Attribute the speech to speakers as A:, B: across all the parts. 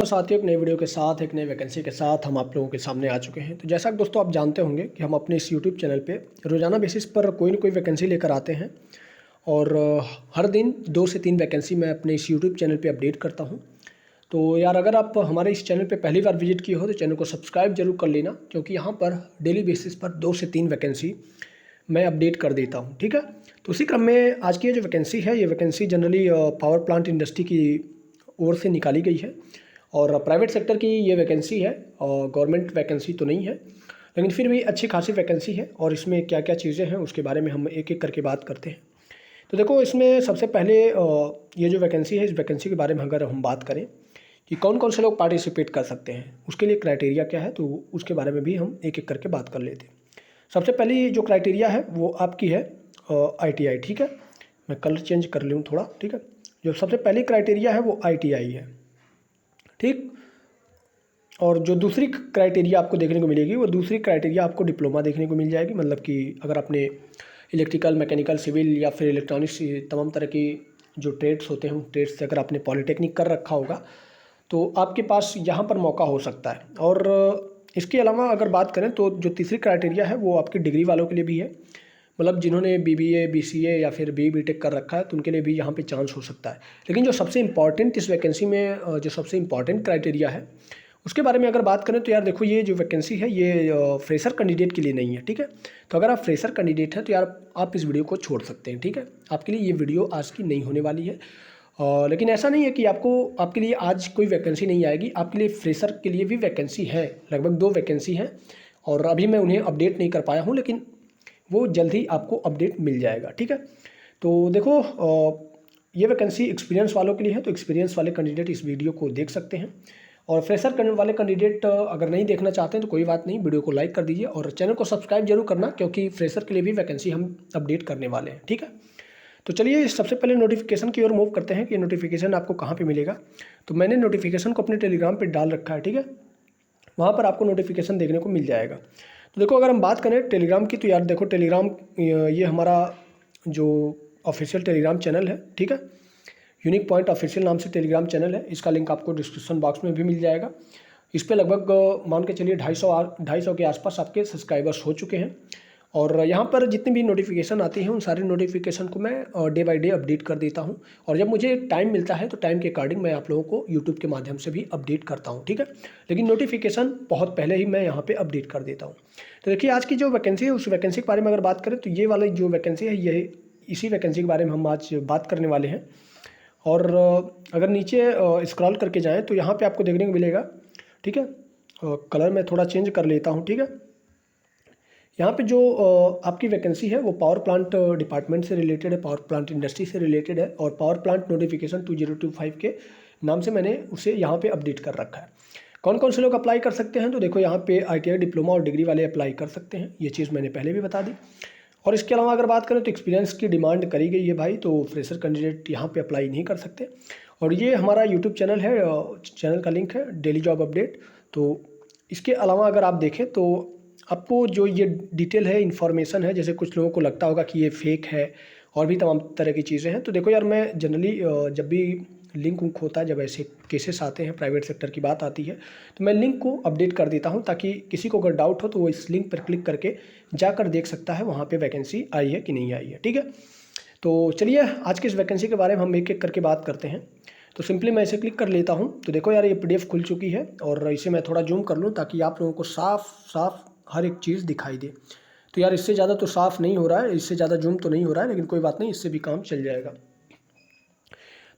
A: तो साथियों, एक नई वीडियो के साथ एक नई वैकेंसी के साथ हम आप लोगों के सामने आ चुके हैं। तो जैसा कि दोस्तों आप जानते होंगे कि हम अपने इस यूट्यूब चैनल पे रोज़ाना बेसिस पर कोई ना कोई वैकेंसी लेकर आते हैं और हर दिन 2 से 3 वैकेंसी मैं अपने इस यूट्यूब चैनल पे अपडेट करता हूं। तो यार, अगर आप हमारे इस चैनल पे पहली बार विजिट किए हो तो चैनल को सब्सक्राइब जरूर कर लेना, क्योंकि यहाँ पर डेली बेसिस पर 2 से 3 वैकेंसी मैं अपडेट कर देता हूँ। ठीक है, तो उसी क्रम में आज की ये जो वैकेंसी है, ये vacancy generally power plant industry की ओर से निकाली गई है और प्राइवेट सेक्टर की ये वैकेंसी है और गवर्नमेंट वैकेंसी तो नहीं है, लेकिन फिर भी अच्छी खासी वैकेंसी है। और इसमें क्या क्या चीज़ें हैं उसके बारे में हम एक एक करके बात करते हैं। तो देखो, इसमें सबसे पहले ये जो वैकेंसी है, इस वैकेंसी के बारे में अगर हम बात करें कि कौन कौन से लोग पार्टिसिपेट कर सकते हैं, उसके लिए क्राइटेरिया क्या है, तो उसके बारे में भी हम एक एक करके बात कर लेते हैं। सबसे पहली जो क्राइटेरिया है वो आपकी है ITI। ठीक है, मैं कलर चेंज कर लूँ थोड़ा। ठीक है, जो सबसे पहली क्राइटेरिया है वो ITI है। ठीक, और जो दूसरी क्राइटेरिया आपको देखने को मिलेगी, वो दूसरी क्राइटेरिया आपको डिप्लोमा देखने को मिल जाएगी। मतलब कि अगर आपने इलेक्ट्रिकल, मैकेनिकल, सिविल या फिर इलेक्ट्रॉनिक्स, तमाम तरह की जो ट्रेड्स होते हैं, ट्रेड्स से अगर आपने पॉलिटेक्निक कर रखा होगा तो आपके पास यहाँ पर मौका हो सकता है। और इसके अलावा अगर बात करें तो जो तीसरी क्राइटेरिया है वो आपकी डिग्री वालों के लिए भी है। मतलब जिन्होंने BBA, BCA या फिर BTech कर रखा है तो उनके लिए भी यहाँ पे चांस हो सकता है। लेकिन जो सबसे इम्पॉर्टेंट इस वैकेंसी में जो सबसे इम्पॉर्टेंट क्राइटेरिया है उसके बारे में अगर बात करें तो यार देखो, ये जो वैकेंसी है ये फ्रेशर कैंडिडेट के लिए नहीं है। ठीक है, तो अगर आप फ्रेशर कैंडिडेट हैं तो यार आप इस वीडियो को छोड़ सकते हैं। ठीक है, आपके लिए ये वीडियो आज की नहीं होने वाली है। लेकिन ऐसा नहीं है कि आपके लिए आज कोई वैकेंसी नहीं आएगी। आपके लिए फ्रेशर के लिए भी वैकेंसी है, लगभग 2 वैकेंसी हैं और अभी मैं उन्हें अपडेट नहीं कर पाया हूँ, लेकिन वो जल्द ही आपको अपडेट मिल जाएगा। ठीक है, तो देखो, ये वैकेंसी एक्सपीरियंस वालों के लिए है, तो एक्सपीरियंस वाले कैंडिडेट इस वीडियो को देख सकते हैं। और फ्रेशर करने वाले कैंडिडेट अगर नहीं देखना चाहते हैं तो कोई बात नहीं, वीडियो को लाइक कर दीजिए और चैनल को सब्सक्राइब जरूर करना, क्योंकि फ्रेशर के लिए भी वैकेंसी हम अपडेट करने वाले हैं। ठीक है, तो चलिए सबसे पहले नोटिफिकेशन की ओर मूव करते हैं कि नोटिफिकेशन आपको कहाँ पे मिलेगा। तो मैंने नोटिफिकेशन को अपने टेलीग्राम पे डाल रखा है। ठीक है, वहाँ पर आपको नोटिफिकेशन देखने को मिल जाएगा। तो देखो, अगर हम बात करें टेलीग्राम की तो यार देखो, टेलीग्राम ये हमारा जो ऑफिशियल टेलीग्राम चैनल है। ठीक है, यूनिक पॉइंट ऑफिशियल नाम से टेलीग्राम चैनल है। इसका लिंक आपको डिस्क्रिप्शन बॉक्स में भी मिल जाएगा। इस पर लगभग मान के चलिए 250 के आसपास आपके सब्सक्राइबर्स हो चुके हैं। और यहाँ पर जितनी भी नोटिफिकेशन आती हैं उन सारे नोटिफिकेशन को मैं डे बाय डे अपडेट कर देता हूँ। और जब मुझे टाइम मिलता है तो टाइम के अकॉर्डिंग मैं आप लोगों को यूट्यूब के माध्यम से भी अपडेट करता हूँ। ठीक है, लेकिन नोटिफिकेशन बहुत पहले ही मैं यहाँ पे अपडेट कर देता हूँ। तो देखिए, आज की जो वैकेंसी है उस वैकेंसी के बारे में अगर बात करें तो ये वाली जो वैकेंसी है, ये इसी वैकेंसी के बारे में हम आज बात करने वाले हैं। और अगर नीचे स्क्रॉल करके जाएँ तो यहाँ पर आपको देखने को मिलेगा। ठीक है, कलर मैं थोड़ा चेंज कर लेता हूँ। ठीक है, यहाँ पे जो आपकी वैकेंसी है वो पावर प्लांट डिपार्टमेंट से रिलेटेड है, पावर प्लांट इंडस्ट्री से रिलेटेड है और पावर प्लांट नोटिफिकेशन 2025 के नाम से मैंने उसे यहाँ पे अपडेट कर रखा है। कौन कौन से लोग अप्लाई कर सकते हैं, तो देखो यहाँ पे ITI, डिप्लोमा और डिग्री वाले अप्लाई कर सकते हैं। ये चीज़ मैंने पहले भी बता दी। और इसके अलावा अगर बात करें तो एक्सपीरियंस की डिमांड करी गई है भाई, तो फ्रेशर कैंडिडेट यहाँ पर अप्लाई नहीं कर सकते। और ये हमारा यूट्यूब चैनल है, चैनल का लिंक है डेली जॉब अपडेट। तो इसके अलावा अगर आप देखें तो आपको जो ये डिटेल है, इन्फॉर्मेशन है, जैसे कुछ लोगों को लगता होगा कि ये फेक है और भी तमाम तरह की चीज़ें हैं। तो देखो यार, मैं जनरली जब भी लिंक उंक होता है, जब ऐसे केसेस आते हैं, प्राइवेट सेक्टर की बात आती है, तो मैं लिंक को अपडेट कर देता हूं, ताकि किसी को अगर डाउट हो तो वो इस लिंक पर क्लिक करके जाकर देख सकता है वहाँ पर वैकेंसी आई है कि नहीं आई है। ठीक है, तो चलिए आज की इस वैकेंसी के बारे में हम एक एक करके बात करते हैं। तो सिंपली मैं इसे क्लिक कर लेता हूं। तो देखो यार, ये PDF खुल चुकी है और इसे मैं थोड़ा जूम कर लूं ताकि आप लोगों को साफ साफ हर एक चीज़ दिखाई दे। तो यार, इससे ज़्यादा तो साफ नहीं हो रहा है, इससे ज़्यादा जूम तो नहीं हो रहा है, लेकिन कोई बात नहीं, इससे भी काम चल जाएगा।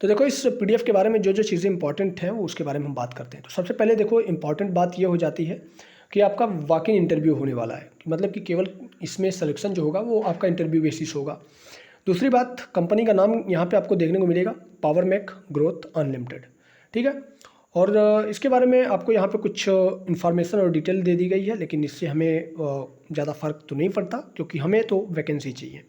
A: तो देखो, इस PDF के बारे में जो जो चीज़ें इंपॉर्टेंट हैं वो उसके बारे में हम बात करते हैं। तो सबसे पहले देखो, इंपॉर्टेंट बात ये हो जाती है कि आपका वॉक इन इंटरव्यू होने वाला है, मतलब कि केवल इसमें सिलेक्शन जो होगा वो आपका इंटरव्यू बेसिस होगा। दूसरी बात, कंपनी का नाम यहाँ पे आपको देखने को मिलेगा, पावर मैक ग्रोथ अनलिमिटेड। ठीक है, और इसके बारे में आपको यहाँ पे कुछ इन्फॉर्मेशन और डिटेल दे दी गई है, लेकिन इससे हमें ज़्यादा फ़र्क तो नहीं पड़ता, क्योंकि हमें तो वैकेंसी चाहिए।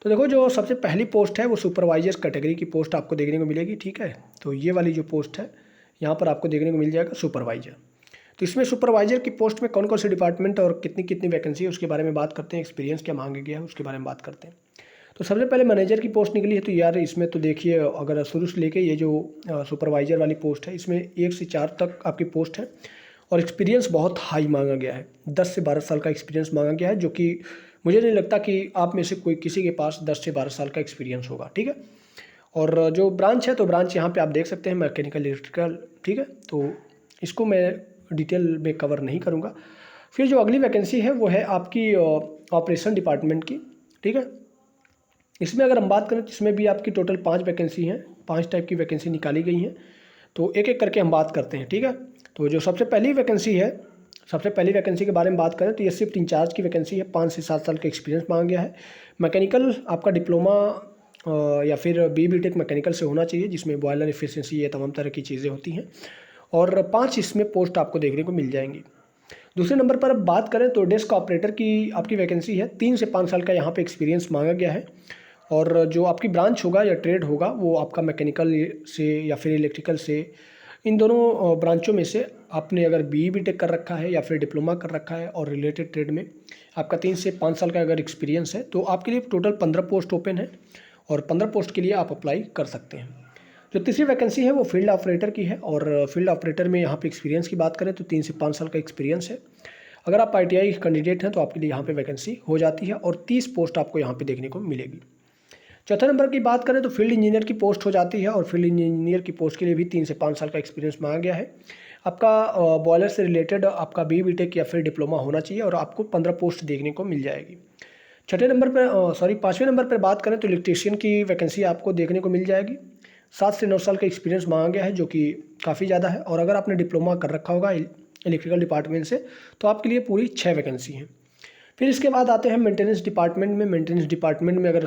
A: तो देखो, जो सबसे पहली पोस्ट है वो सुपरवाइजर कैटेगरी की पोस्ट आपको देखने को मिलेगी। ठीक है, तो ये वाली जो पोस्ट है यहाँ पर आपको देखने को मिल जाएगा सुपरवाइजर। तो इसमें सुपरवाइजर की पोस्ट में कौन कौन से डिपार्टमेंट और कितनी कितनी वैकेंसी है उसके बारे में बात करते हैं। एक्सपीरियंस क्या मांगे गया है उसके बारे में बात करते हैं। तो सबसे पहले मैनेजर की पोस्ट निकली है। तो यार इसमें तो देखिए, अगर शुरू से लेके ये जो सुपरवाइज़र वाली पोस्ट है, इसमें 1 से 4 तक आपकी पोस्ट है और एक्सपीरियंस बहुत हाई मांगा गया है। 10 से 12 साल का एक्सपीरियंस मांगा गया है, जो कि मुझे नहीं लगता कि आप में से कोई किसी के पास 10 से 12 साल का एक्सपीरियंस होगा, ठीक है। और जो ब्रांच है, तो ब्रांच यहाँ पे आप देख सकते हैं मैकेनिकल इलेक्ट्रिकल, ठीक है। तो इसको मैं डिटेल में कवर नहीं करूँगा। फिर जो अगली वैकेंसी है वो है आपकी ऑपरेशन डिपार्टमेंट की, ठीक है। इसमें अगर हम बात करें तो इसमें भी आपकी टोटल 5 वैकेंसी हैं, 5 टाइप की वैकेंसी निकाली गई हैं। तो एक एक करके हम बात करते हैं, ठीक है। तो जो सबसे पहली वैकेंसी है, सबसे पहली वैकेंसी के बारे में बात करें तो ये शिफ्ट इंचार्ज की वैकेंसी है। 5 से 7 साल का एक्सपीरियंस मांगा गया है। मैकेनिकल आपका डिप्लोमा या फिर BTech मैकेनिकल से होना चाहिए, जिसमें बॉयलर एफिशिएंसी, ये तमाम तरह की चीज़ें होती हैं। और 5 इसमें पोस्ट आपको देखने को मिल जाएंगी। दूसरे नंबर पर अब बात करें तो डेस्क ऑपरेटर की आपकी वैकेंसी है। 3 से 5 साल का यहाँ पे एक्सपीरियंस मांगा गया है। और जो आपकी ब्रांच होगा या ट्रेड होगा वो आपका मैकेनिकल से या फिर इलेक्ट्रिकल से, इन दोनों ब्रांचों में से आपने अगर BTech कर रखा है या फिर डिप्लोमा कर रखा है और रिलेटेड ट्रेड में आपका 3 से 5 साल का अगर एक्सपीरियंस है, तो आपके लिए टोटल 15 पोस्ट ओपन है और 15 पोस्ट के लिए आप अप्लाई कर सकते हैं। जो तीसरी वैकेंसी है वो फील्ड ऑपरेटर की है। और फील्ड ऑपरेटर में यहाँ पे एक्सपीरियंस की बात करें तो 3 से 5 साल का एक्सपीरियंस है। अगर आप ITI कैंडिडेट हैं तो आपके लिए यहाँ पे वैकेंसी हो जाती है और 30 पोस्ट आपको यहाँ पे देखने को मिलेगी। चौथे नंबर की बात करें तो फील्ड इंजीनियर की पोस्ट हो जाती है और फील्ड इंजीनियर की पोस्ट के लिए भी 3 से 5 साल का एक्सपीरियंस मांगा गया है। आपका बॉयलर से रिलेटेड आपका BTech या फिर डिप्लोमा होना चाहिए और आपको 15 पोस्ट देखने को मिल जाएगी। पाँचवें नंबर पर बात करें तो इलेक्ट्रीशियन की वैकेंसी आपको देखने को मिल जाएगी। 7 से 9 साल का एक्सपीरियंस मांगा गया है, जो कि काफ़ी ज़्यादा है। और अगर आपने डिप्लोमा कर रखा होगा इलेक्ट्रिकल डिपार्टमेंट से, तो आपके लिए पूरी 6 वैकेंसी हैं। फिर इसके बाद आते हैं मेंटेनेंस डिपार्टमेंट में। मेंटेनेंस डिपार्टमेंट में अगर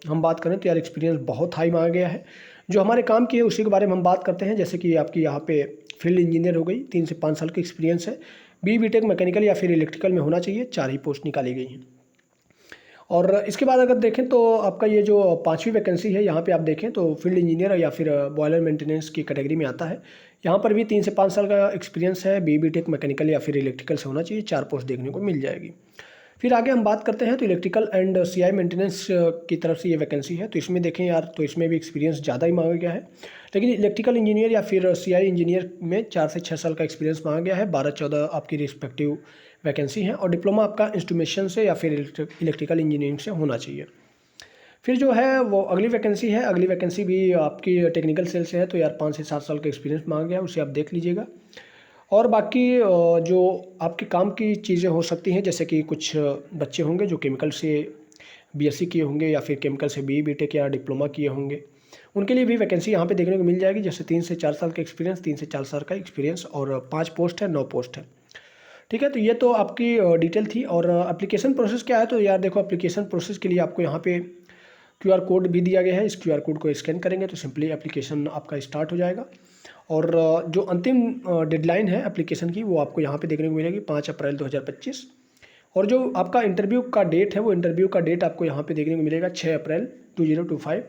A: हम बात करें तो यार एक्सपीरियंस बहुत हाई मांगा गया है। जो हमारे काम की है उसी के बारे में हम बात करते हैं। जैसे कि आपकी यहाँ पे फील्ड इंजीनियर हो गई, 3 से 5 साल का एक्सपीरियंस है। BTech मैकेनिकल या फिर इलेक्ट्रिकल में होना चाहिए। 4 ही पोस्ट निकाली गई हैं। और इसके बाद अगर देखें तो आपका ये जो 5वीं वैकेंसी है, यहाँ पे आप देखें तो फील्ड इंजीनियर या फिर बॉयलर मेंटेनेंस की कैटेगरी में आता है। यहाँ पर भी 3 से 5 साल का एक्सपीरियंस है। BTech मैकेनिकल या फिर इलेक्ट्रिकल से होना चाहिए। 4 पोस्ट देखने को मिल जाएगी। फिर आगे हम बात करते हैं तो इलेक्ट्रिकल एंड CI मेंटेनेंस की तरफ से ये वैकेंसी है। तो इसमें देखें यार, तो इसमें भी एक्सपीरियंस ज़्यादा ही मांगा गया है। लेकिन इलेक्ट्रिकल इंजीनियर या फिर CI इंजीनियर में 4 से 6 साल का एक्सपीरियंस मांगा गया है। 12-14 आपकी रिस्पेक्टिव वैकेंसी हैं और डिप्लोमा आपका इंस्ट्रूमेशन से या फिर इलेक्ट्रिकल इंजीनियरिंग से होना चाहिए। फिर जो है वो अगली वैकेंसी है। अगली वैकेंसी भी आपकी टेक्निकल सेल से है। तो यार 5 से 7 साल का एक्सपीरियंस मांगा गया है, उसे आप देख लीजिएगा। और बाकी जो आपके काम की चीज़ें हो सकती हैं, जैसे कि कुछ बच्चे होंगे जो केमिकल से BSc किए होंगे या फिर केमिकल से BTech या डिप्लोमा किए होंगे, उनके लिए भी वैकेंसी यहाँ पे देखने को मिल जाएगी। जैसे 3 से 4 साल का एक्सपीरियंस, 3 से 4 साल का एक्सपीरियंस और 5 पोस्ट है, 9 पोस्ट है, ठीक है। तो ये तो आपकी डिटेल थी। और एप्लीकेशन प्रोसेस क्या है, तो यार देखो, एप्लीकेशन प्रोसेस के लिए आपको यहाँ पे QR कोड भी दिया गया है। इस QR कोड को स्कैन करेंगे तो सिंपली एप्लीकेशन आपका स्टार्ट हो जाएगा। और जो अंतिम डेडलाइन है एप्लीकेशन की, वो आपको यहाँ पे देखने को मिलेगी 5 अप्रैल 2025। और जो आपका इंटरव्यू का डेट है, वो इंटरव्यू का डेट आपको यहाँ पे देखने को मिलेगा 6 अप्रैल 2025,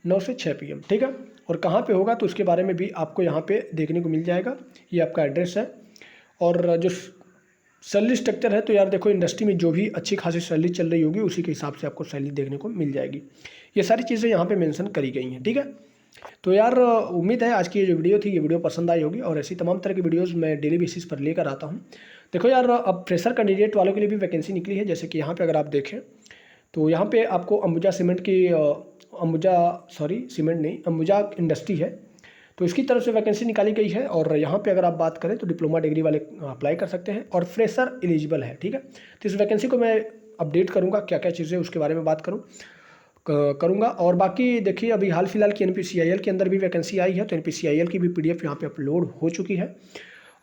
A: 9 से 6 PM, ठीक है। और कहाँ पे होगा तो उसके बारे में भी आपको यहाँ पे देखने को मिल जाएगा। ये आपका एड्रेस है। और जो सैलरी स्ट्रक्चर है, तो यार देखो, इंडस्ट्री में जो भी अच्छी खासी सैलरी चल रही होगी उसी के हिसाब से आपको सैलरी देखने को मिल जाएगी। ये सारी चीज़ें यहाँ पे मेंशन करी गई हैं, ठीक है। तो यार उम्मीद है आज की ये जो वीडियो थी, ये वीडियो पसंद आई होगी। और ऐसी तमाम तरह की वीडियोस मैं डेली बेसिस पर लेकर आता हूँ। देखो यार, अब फ्रेशर कैंडिडेट वालों के लिए भी वैकेंसी निकली है। जैसे कि यहाँ पे अगर आप देखें तो यहाँ पे आपको अंबुजा सीमेंट की अंबुजा इंडस्ट्री है, तो इसकी तरफ से वैकेंसी निकाली गई है। और यहाँ पे अगर आप बात करें तो डिप्लोमा डिग्री वाले अप्लाई कर सकते हैं और फ्रेशर एलिजिबल है, ठीक है। तो इस वैकेंसी को मैं अपडेट करूँगा, क्या क्या चीज़ें उसके बारे में बात करूँगा। और बाकी देखिए, अभी हाल फिलहाल की NPCIL के अंदर भी वैकेंसी आई है। तो NPCIL की भी PDF यहाँ पे अपलोड हो चुकी है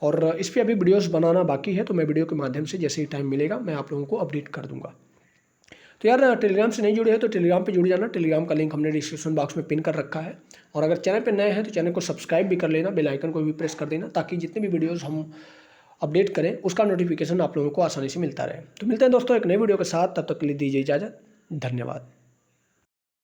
A: और इस पर अभी वीडियोस बनाना बाकी है। तो मैं वीडियो के माध्यम से जैसे ही टाइम मिलेगा मैं आप लोगों को अपडेट कर दूँगा। तो यार, टेलीग्राम से नहीं जुड़े हो तो टेलीग्राम पे जुड़ जाना। टेलीग्राम का लिंक हमने डिस्क्रिप्शन बॉक्स में पिन कर रखा है। और अगर चैनल पे नए हैं तो चैनल को सब्सक्राइब भी कर लेना, बेल आइकन को भी प्रेस कर देना, ताकि जितने भी वीडियोस हम अपडेट करें उसका नोटिफिकेशन आप लोगों को आसानी से मिलता रहे। तो मिलते हैं दोस्तों एक नई वीडियो के साथ, तब तक के लिए दीजिए इजाज़त। धन्यवाद।